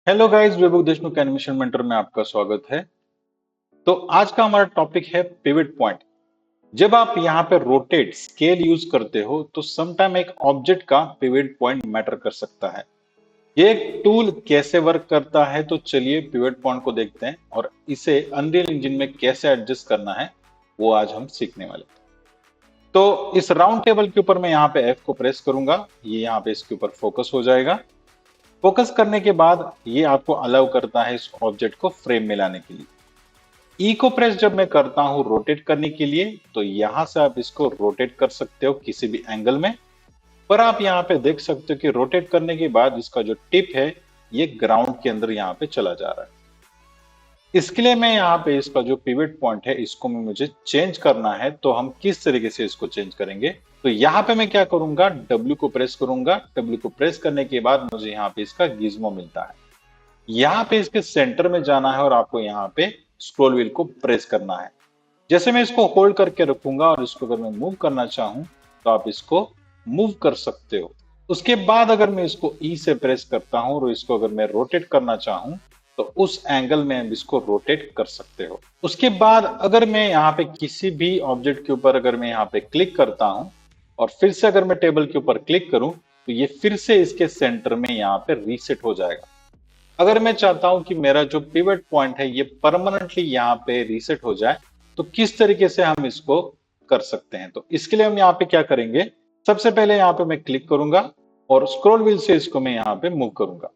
Hello guys, वैभव Deshmukh animation mentor में आपका स्वागत है। तो आज का हमारा टॉपिक है पिवट पॉइंट। जब आप यहाँ पे रोटेट स्केल यूज करते हो तो समटाइम एक ऑब्जेक्ट का पिवट पॉइंट मैटर कर सकता है। ये एक टूल कैसे वर्क करता है, तो चलिए पिवट पॉइंट को देखते हैं और इसे अनरियल इंजन में कैसे एडजस्ट करना है वो आज हम सीखने वाले हैं। तो इस राउंड टेबल के ऊपर मैं यहाँ पे F को प्रेस करूंगा, ये यहाँ पे इसके ऊपर फोकस हो जाएगा। फोकस करने के बाद ये आपको अलाउ करता है इस ऑब्जेक्ट को फ्रेम में लाने के लिए। ई को प्रेस जब मैं करता हूं रोटेट करने के लिए, तो यहां से आप इसको रोटेट कर सकते हो किसी भी एंगल में। पर आप यहां पे देख सकते हो कि रोटेट करने के बाद इसका जो टिप है ये ग्राउंड के अंदर यहां पे चला जा रहा है। इसके लिए मैं यहाँ पे इसका जो पिवट पॉइंट है इसको मुझे चेंज करना है, तो हम किस तरीके से इसको चेंज करेंगे। तो यहाँ पे मैं क्या करूंगा, W को प्रेस करूंगा। W को प्रेस करने के बाद मुझे यहाँ पे इसका गिज्मो मिलता है। यहाँ पे इसके सेंटर में जाना है और आपको यहाँ पे स्क्रॉल व्हील को प्रेस करना है। जैसे मैं इसको होल्ड करके रखूंगा और इसको अगर मैं मूव करना चाहूं तो आप इसको मूव कर सकते हो। उसके बाद अगर मैं इसको ई से प्रेस करता हूं और इसको अगर मैं रोटेट करना चाहूं तो उस एंगल में इसको रोटेट कर सकते हो। उसके बाद अगर मैं यहाँ पे किसी भी ऑब्जेक्ट के ऊपर अगर मैं यहाँ पे क्लिक करता हूं और फिर से अगर मैं टेबल के ऊपर क्लिक करूं तो ये फिर से इसके सेंटर में यहाँ पे रीसेट हो जाएगा। अगर मैं चाहता हूं कि मेरा जो पिवट पॉइंट है ये परमानेंटली यहाँ पे रीसेट हो जाए, तो किस तरीके से हम इसको कर सकते हैं। तो इसके लिए हम यहाँ पे क्या करेंगे, सबसे पहले यहाँ पे मैं क्लिक करूंगा और स्क्रॉल व्हील से इसको मैं यहाँ पे मूव करूंगा।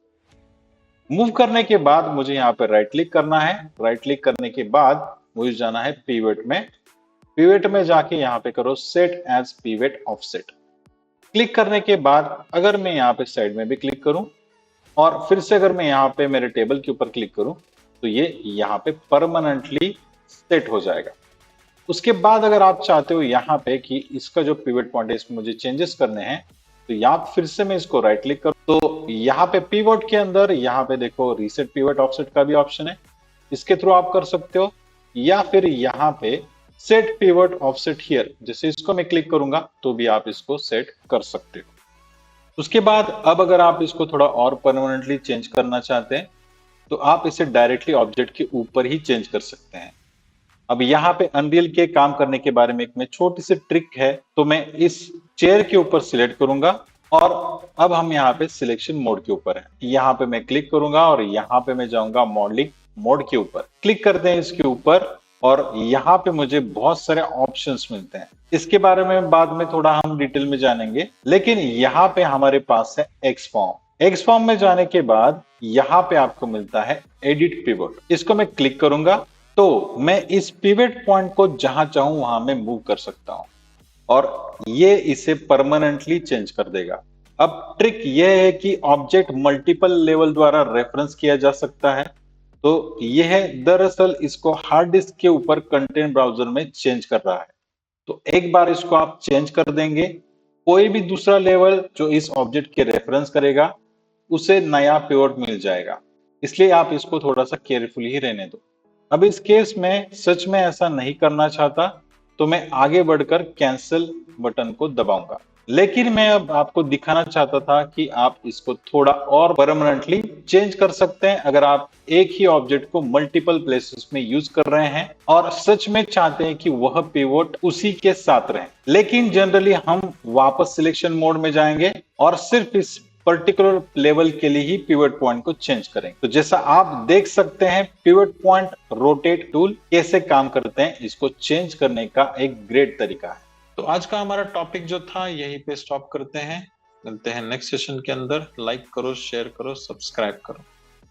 मूव करने के बाद मुझे यहाँ पे राइट क्लिक करना है। राइट क्लिक करने के बाद मुझे जाना है पिवट में। पिवट में जाके यहाँ पे करो set as pivot offset. Click करने के बाद अगर मैं यहाँ पे साइड में भी क्लिक करूं और फिर से अगर मैं यहाँ पे मेरे टेबल के ऊपर क्लिक करूं तो ये यहाँ पे परमानेंटली सेट हो जाएगा। उसके बाद अगर आप चाहते हो यहाँ पे कि इसका जो पिवट पॉइंट है इसमें मुझे चेंजेस करने हैं, तो यहाँ फिर से मैं इसको राइट क्लिक करूं तो यहाँ पे पिवट के अंदर यहाँ पे देखो रीसेट पिवट ऑफसेट का भी ऑप्शन है, इसके थ्रू आप कर सकते हो। या फिर यहाँ पे सेट पिवट ऑफसेट हियर, जैसे इसको मैं क्लिक करूंगा तो भी आप इसको सेट कर सकते हो। उसके बाद अब अगर आप इसको थोड़ा और परमानेंटली चेंज करना चाहते हैं तो आप इसे डायरेक्टली ऑब्जेक्ट के ऊपर ही चेंज कर सकते हैं। अब यहाँ पे अनरियल के काम करने के बारे में एक में छोटी सी ट्रिक है, तो मैं इस चेयर के ऊपर सिलेक्ट करूंगा और अब हम यहाँ पे सिलेक्शन मोड के ऊपर है। यहाँ पे मैं क्लिक करूंगा और यहाँ पे मैं जाऊंगा मॉडलिंग मोड के ऊपर। क्लिक करते हैं इसके ऊपर और यहाँ पे मुझे बहुत सारे ऑप्शंस मिलते हैं। इसके बारे में बाद में थोड़ा हम डिटेल में जानेंगे, लेकिन यहाँ पे हमारे पास है एक्स फॉर्म। एक्स फॉर्म में जाने के बाद यहाँ पे आपको मिलता है एडिट पिवट। इसको मैं क्लिक करूंगा तो मैं इस पिवट पॉइंट को जहां चाहूं वहां मैं मूव कर सकता हूं और ये इसे परमानेंटली चेंज कर देगा। अब ट्रिक ये है कि ऑब्जेक्ट मल्टीपल लेवल द्वारा रेफरेंस किया जा सकता है। तो यह है दरअसल इसको हार्ड डिस्क के ऊपर कंटेंट ब्राउजर में चेंज कर रहा है। तो एक बार इसको आप चेंज कर देंगे, कोई भी दूसरा लेवल जो इस ऑब्जेक्ट के रेफरेंस करेगा उसे नया पिवट मिल जाएगा। इसलिए आप इसको थोड़ा सा केयरफुली ही रहने दो। अब इस केस में सच में ऐसा नहीं करना चाहता तो मैं आगे बढ़कर कैंसिल बटन को दबाऊंगा, लेकिन मैं अब आपको दिखाना चाहता था कि आप इसको थोड़ा और परमानेंटली चेंज कर सकते हैं अगर आप एक ही ऑब्जेक्ट को मल्टीपल प्लेसेस में यूज कर रहे हैं और सच में चाहते हैं कि वह पिवट उसी के साथ रहे। लेकिन जनरली हम वापस सिलेक्शन मोड में जाएंगे और सिर्फ इस पर्टिकुलर लेवल के लिए ही पिवट पॉइंट को चेंज करेंगे। तो जैसा आप देख सकते हैं पिवट पॉइंट रोटेट टूल कैसे काम करते हैं, इसको चेंज करने का एक ग्रेट तरीका है। तो आज का हमारा टॉपिक जो था यहीं पे स्टॉप करते हैं। मिलते हैं नेक्स्ट सेशन के अंदर। लाइक करो, शेयर करो, सब्सक्राइब करो।